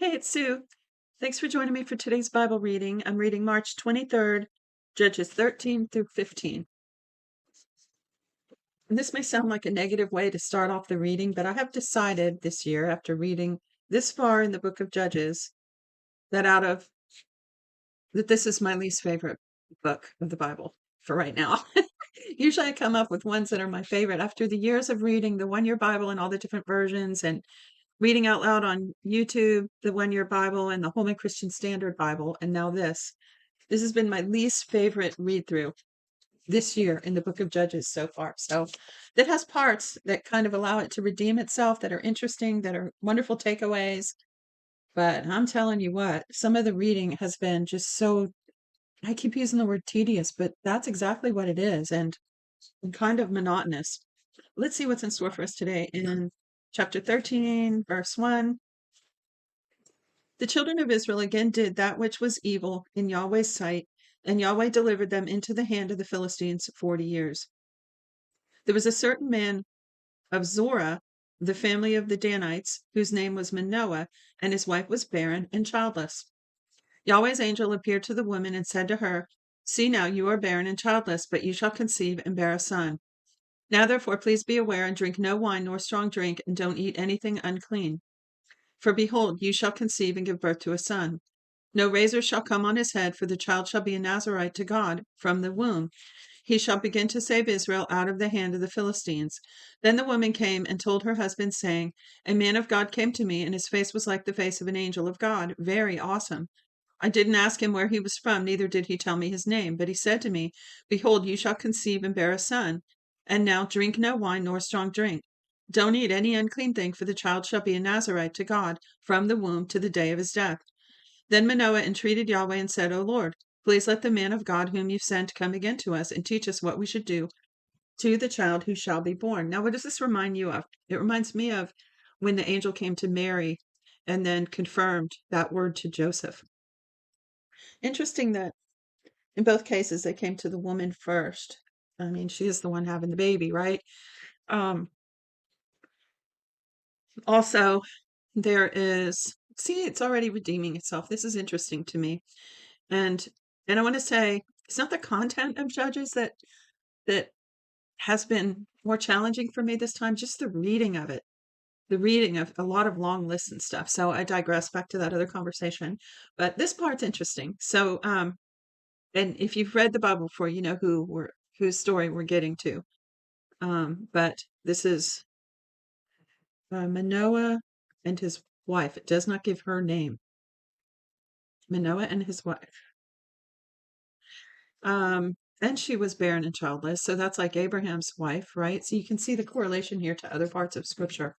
Hey, it's Sue. Thanks for joining me for today's Bible reading. I'm reading March 23rd, Judges 13 through 15. And this may sound like a negative way to start off the reading, but I have decided this year, after reading this far in the book of Judges, that this is my least favorite book of the Bible for right now. Usually I come up with ones that are my favorite after the years of reading the one-year Bible and all the different versions and reading out loud on YouTube, the one-year Bible and the Holman Christian Standard Bible, and now this. This has been my least favorite read through this year in the book of Judges so far. So that has parts that kind of allow it to redeem itself, that are interesting, that are wonderful takeaways. But I'm telling you what, some of the reading has been just so, I keep using the word tedious, but that's exactly what it is, and kind of monotonous. Let's see what's in store for us today in chapter 13, verse 1. The children of Israel again did that which was evil in Yahweh's sight, and Yahweh delivered them into the hand of the Philistines 40 years. There was a certain man of Zorah, the family of the Danites, whose name was Manoah, and his wife was barren and childless. Yahweh's angel appeared to the woman and said to her, "See now, you are barren and childless, but you shall conceive and bear a son. Now therefore please be aware and drink no wine nor strong drink, and don't eat anything unclean. For behold, you shall conceive and give birth to a son. No razor shall come on his head, for the child shall be a Nazarite to God from the womb. He shall begin to save Israel out of the hand of the Philistines." Then the woman came and told her husband, saying, "A man of God came to me, and his face was like the face of an angel of God, very awesome. I didn't ask him where he was from, neither did he tell me his name. But he said to me, Behold, you shall conceive and bear a son. And now drink no wine nor strong drink. Don't eat any unclean thing, for the child shall be a Nazarite to God from the womb to the day of his death." Then Manoah entreated Yahweh and said, "O Lord, please let the man of God whom you've sent come again to us and teach us what we should do to the child who shall be born." Now, what does this remind you of? It reminds me of when the angel came to Mary and then confirmed that word to Joseph. Interesting that in both cases they came to the woman first. I mean, she is the one having the baby, right? Um, also, there is, see, it's already redeeming itself. This is interesting to me. And I want to say it's not the content of Judges that has been more challenging for me this time, just the reading of it, the reading of a lot of long lists and stuff. So I digress back to that other conversation. But this part's interesting. So and if you've read the Bible before, you know whose story we're getting to. But this is Manoah and his wife. It does not give her name. Manoah and his wife. And she was barren and childless. So that's like Abraham's wife, right? So you can see the correlation here to other parts of scripture.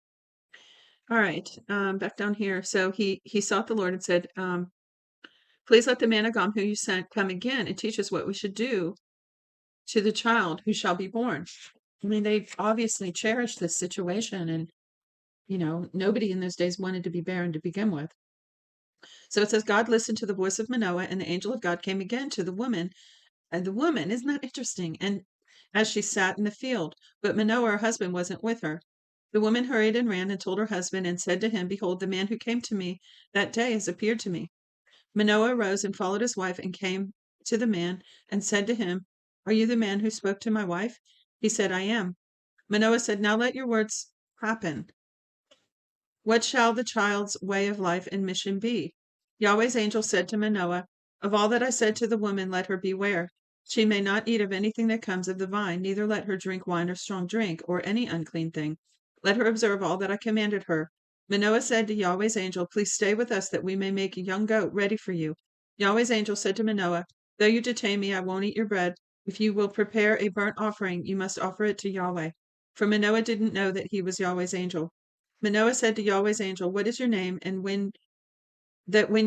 All right, back down here. So he sought the Lord and said, "Please let the man of God who you sent come again and teach us what we should do to the child who shall be born." I mean, they obviously cherished this situation, and nobody in those days wanted to be barren to begin with. So it says, God listened to the voice of Manoah, and the angel of God came again to the woman. And the woman, isn't that interesting? And as she sat in the field, but Manoah, her husband, wasn't with her. The woman hurried and ran and told her husband and said to him, "Behold, the man who came to me that day has appeared to me." Manoah arose and followed his wife and came to the man and said to him, "Are you the man who spoke to my wife?" He said, "I am." Manoah said, "Now let your words happen. What shall the child's way of life and mission be?" Yahweh's angel said to Manoah, "Of all that I said to the woman, let her beware. She may not eat of anything that comes of the vine, neither let her drink wine or strong drink, or any unclean thing. Let her observe all that I commanded her." Manoah said to Yahweh's angel, "Please stay with us that we may make a young goat ready for you." Yahweh's angel said to Manoah, "Though you detain me, I won't eat your bread. If you will prepare a burnt offering, you must offer it to Yahweh." For Manoah didn't know that he was Yahweh's angel. Manoah said to Yahweh's angel, "What is your name? And when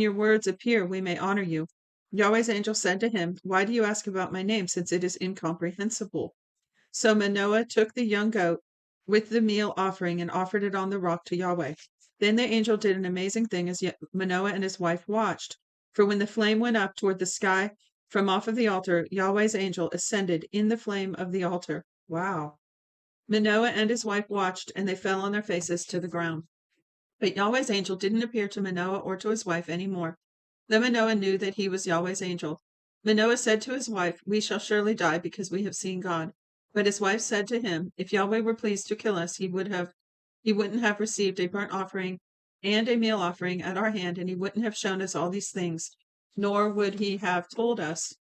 your words appear, we may honor you." Yahweh's angel said to him, "Why do you ask about my name, since it is incomprehensible?" So Manoah took the young goat with the meal offering and offered it on the rock to Yahweh. Then the angel did an amazing thing as Manoah and his wife watched. For when the flame went up toward the sky from off of the altar, Yahweh's angel ascended in the flame of the altar. Wow. Manoah and his wife watched, and they fell on their faces to the ground. But Yahweh's angel didn't appear to Manoah or to his wife any more. Then Manoah knew that he was Yahweh's angel. Manoah said to his wife, "We shall surely die because we have seen God." But his wife said to him, "If Yahweh were pleased to kill us, he wouldn't have received a burnt offering and a meal offering at our hand, and he wouldn't have shown us all these things, nor would he have told us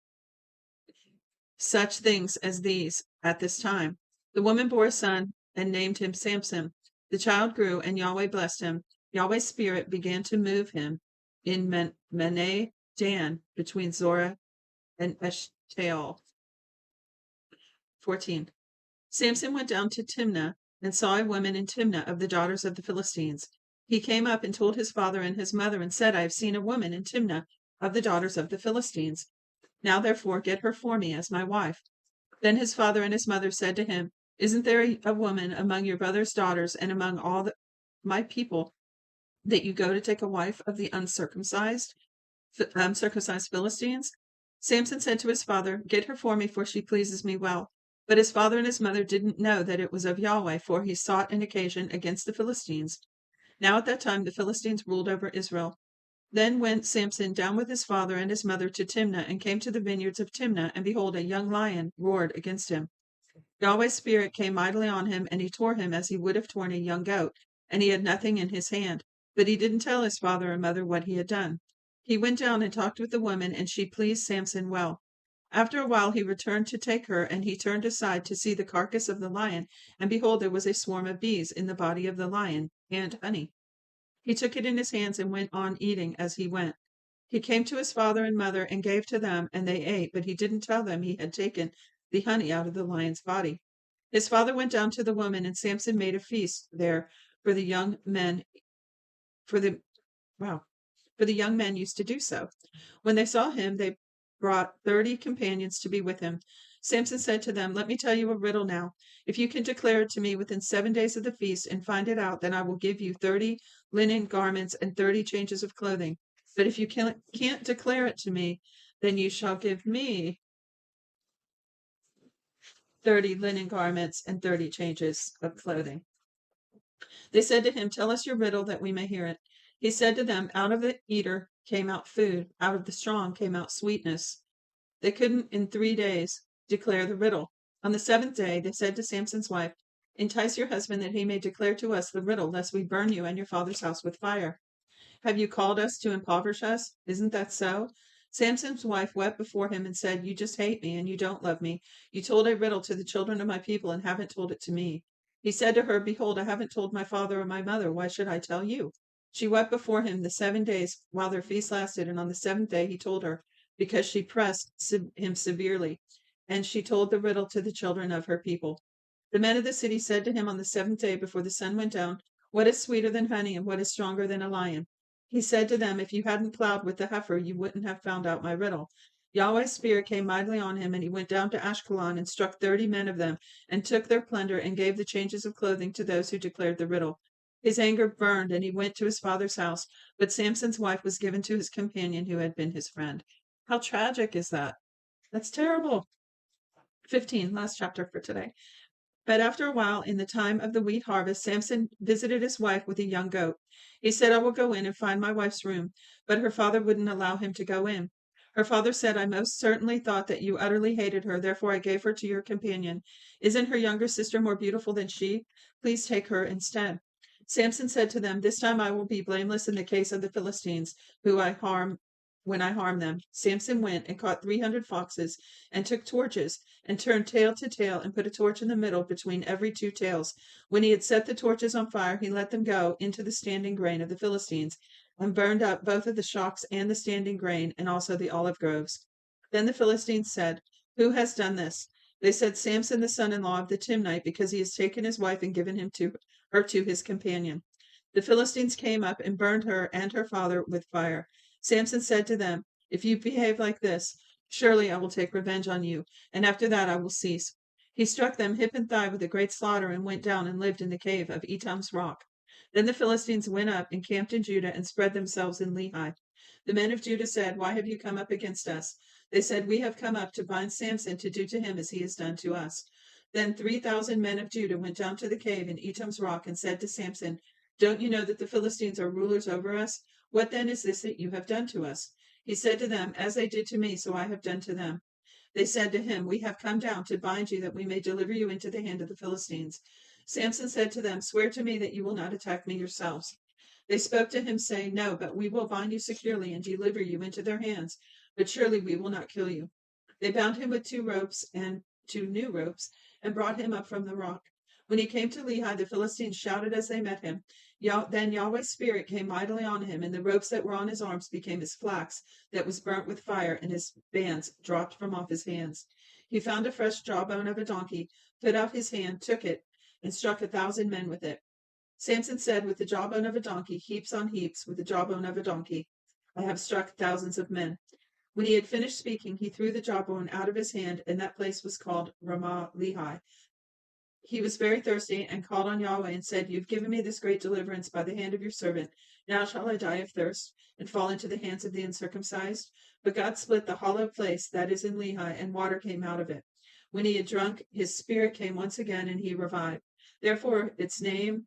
such things as these at this time." The woman bore a son and named him Samson. The child grew, and Yahweh blessed him. Yahweh's spirit began to move him in Mene Dan between Zorah and Eshtaol. 14. Samson went down to Timnah and saw a woman in Timnah of the daughters of the Philistines. He came up and told his father and his mother and said, "I have seen a woman in Timnah of the daughters of the Philistines. Now therefore get her for me as my wife." Then his father and his mother said to him, "Isn't there a woman among your brother's daughters and among all my people that you go to take a wife of the uncircumcised Philistines?" Samson said to his father, "Get her for me, for she pleases me well." But his father and his mother didn't know that it was of Yahweh, for he sought an occasion against the Philistines. Now at that time the Philistines ruled over Israel. Then went Samson down with his father and his mother to Timnah, and came to the vineyards of Timnah, and behold, a young lion roared against him. Yahweh's spirit came mightily on him, and he tore him as he would have torn a young goat, and he had nothing in his hand. But he didn't tell his father and mother what he had done. He went down and talked with the woman, and she pleased Samson well. After a while he returned to take her, and he turned aside to see the carcass of the lion, and behold, there was a swarm of bees in the body of the lion, and honey. He took it in his hands and went on eating as he went. He came to his father and mother and gave to them, and they ate, but he didn't tell them he had taken the honey out of the lion's body. His father went down to the woman, and Samson made a feast there for the young men, for the wow, for the young men used to do so. When they saw him, they brought 30 companions to be with him. Samson said to them, "Let me tell you a riddle now. If you can declare it to me within 7 days of the feast and find it out, then I will give you 30 linen garments and 30 changes of clothing. But if you can't declare it to me, then you shall give me 30 linen garments and 30 changes of clothing." They said to him, "Tell us your riddle that we may hear it." He said to them, "Out of the eater came out food, out of the strong came out sweetness." They couldn't in 3 days declare the riddle. On the seventh day, they said to Samson's wife, "Entice your husband that he may declare to us the riddle, lest we burn you and your father's house with fire. Have you called us to impoverish us? Isn't that so?" Samson's wife wept before him and said, "You just hate me and you don't love me. You told a riddle to the children of my people and haven't told it to me." He said to her, "Behold, I haven't told my father or my mother. Why should I tell you?" She wept before him the 7 days while their feast lasted, and on the seventh day he told her, because she pressed him severely, and she told the riddle to the children of her people. The men of the city said to him on the seventh day before the sun went down, "What is sweeter than honey, and what is stronger than a lion?" He said to them, "If you hadn't plowed with the heifer, you wouldn't have found out my riddle." Yahweh's spirit came mightily on him, and he went down to Ashkelon and struck 30 men of them, and took their plunder, and gave the changes of clothing to those who declared the riddle. His anger burned, and he went to his father's house, but Samson's wife was given to his companion who had been his friend. How tragic is that? That's terrible. 15, last chapter for today. But after a while, in the time of the wheat harvest, Samson visited his wife with a young goat. He said, "I will go in and find my wife's room." But her father wouldn't allow him to go in. Her father said, "I most certainly thought that you utterly hated her, therefore I gave her to your companion. Isn't her younger sister more beautiful than she? Please take her instead." Samson said to them, "This time I will be blameless in the case of the Philistines, who I harm when I harm them." Samson went and caught 300 foxes, and took torches, and turned tail to tail, and put a torch in the middle between every two tails. When he had set the torches on fire, he let them go into the standing grain of the Philistines, and burned up both of the shocks and the standing grain, and also the olive groves. Then the Philistines said, "Who has done this?" They said, "Samson, the son-in-law of the Timnite, because he has taken his wife and given her to his companion." The Philistines came up and burned her and her father with fire. Samson said to them, "If you behave like this, surely I will take revenge on you, and after that I will cease." He struck them hip and thigh with a great slaughter, and went down and lived in the cave of Etam's rock. Then the Philistines went up and camped in Judah and spread themselves in Lehi. The men of Judah said, "Why have you come up against us?" They said, "We have come up to bind Samson to do to him as he has done to us." Then 3,000 men of Judah went down to the cave in Etam's rock and said to Samson, Don't you know that the Philistines are rulers over us? What then is this that you have done to us? He said to them, As they did to me, so I have done to them. They said to him, We have come down to bind you that we may deliver you into the hand of the Philistines. Samson said to them, Swear to me that you will not attack me yourselves. They spoke to him, saying, No, but we will bind you securely and deliver you into their hands, but surely we will not kill you. They bound him with 2 new ropes, and brought him up from the rock. When he came to Lehi, the Philistines shouted as they met him. Then Yahweh's Spirit came mightily on him, and the ropes that were on his arms became as flax that was burnt with fire, and his bands dropped from off his hands. He found a fresh jawbone of a donkey, put out his hand, took it, and struck 1,000 men with it. Samson said, With the jawbone of a donkey, heaps on heaps, with the jawbone of a donkey, I have struck thousands of men. When he had finished speaking, he threw the jawbone out of his hand, and that place was called Ramah Lehi. He was very thirsty, and called on Yahweh, and said, You have given me this great deliverance by the hand of your servant. Now shall I die of thirst, and fall into the hands of the uncircumcised? But God split the hollow place that is in Lehi, and water came out of it. When he had drunk, his spirit came once again, and he revived. Therefore its name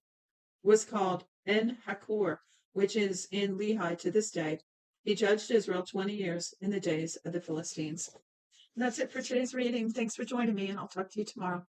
was called En Hakor, which is in Lehi to this day. He judged Israel 20 years in the days of the Philistines. And that's it for today's reading. Thanks for joining me, and I'll talk to you tomorrow.